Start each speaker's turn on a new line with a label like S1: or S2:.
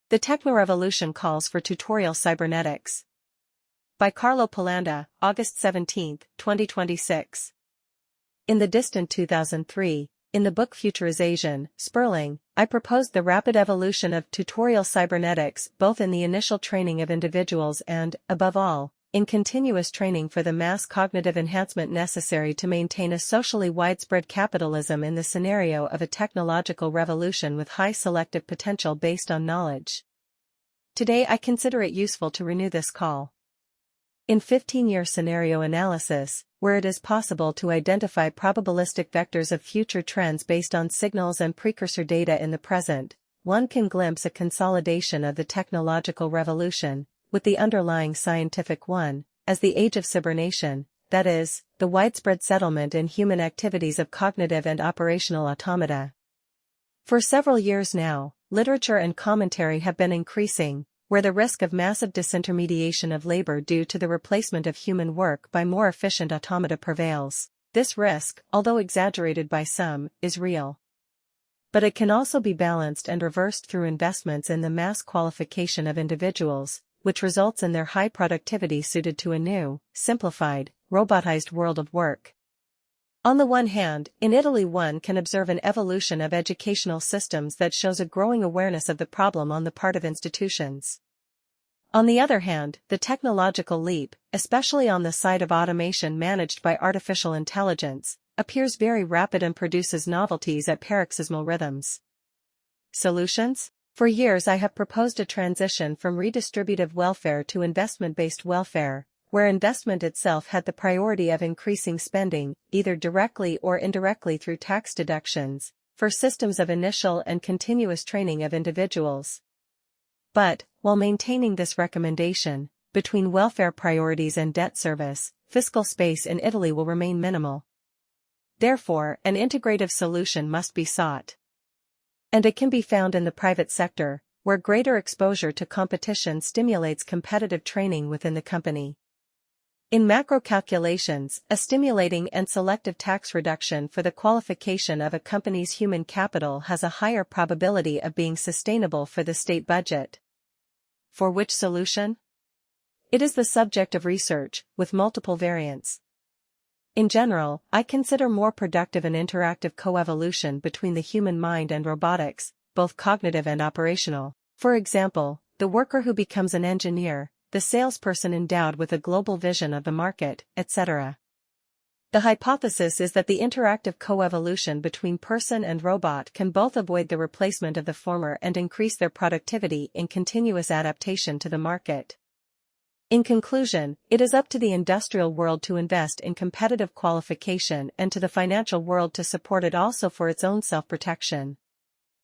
S1: The techno-revolution calls for tutorial cybernetics. By Carlo Pelanda, August 17, 2026. In the distant 2003, in the book Futurizzazione, Sperling, I proposed the rapid evolution of tutorial cybernetics both in the initial training of individuals and, above all, in continuous training for the mass cognitive enhancement necessary to maintain a socially widespread capitalism in the scenario of a technological revolution with high selective potential based on knowledge. Today I consider it useful to renew this call. In 15-year scenario analysis, where it is possible to identify probabilistic vectors of future trends based on signals and precursor data in the present, one can glimpse a consolidation of the technological revolution, with the underlying scientific one, as the age of cybernation, that is, the widespread settlement in human activities of cognitive and operational automata. For several years now, literature and commentary have been increasing, where the risk of massive disintermediation of labor due to the replacement of human work by more efficient automata prevails. This risk, although exaggerated by some, is real. But it can also be balanced and reversed through investments in the mass qualification of individuals, which results in their high productivity suited to a new, simplified, robotized world of work. On the one hand, in Italy one can observe an evolution of educational systems that shows a growing awareness of the problem on the part of institutions. On the other hand, the technological leap, especially on the side of automation managed by artificial intelligence, appears very rapid and produces novelties at paroxysmal rhythms. Solutions? For years I have proposed a transition from redistributive welfare to investment-based welfare, where investment itself had the priority of increasing spending, either directly or indirectly through tax deductions, for systems of initial and continuous training of individuals. But, while maintaining this recommendation, between welfare priorities and debt service, fiscal space in Italy will remain minimal. Therefore, an integrative solution must be sought. And it can be found in the private sector, where greater exposure to competition stimulates competitive training within the company. In macro calculations, a stimulating and selective tax reduction for the qualification of a company's human capital has a higher probability of being sustainable for the state budget. For which solution? It is the subject of research, with multiple variants. In general, I consider more productive an interactive coevolution between the human mind and robotics, both cognitive and operational. For example, the worker who becomes an engineer, the salesperson endowed with a global vision of the market, etc. The hypothesis is that the interactive coevolution between person and robot can both avoid the replacement of the former and increase their productivity in continuous adaptation to the market. In conclusion, it is up to the industrial world to invest in competitive qualification and to the financial world to support it also for its own self-protection.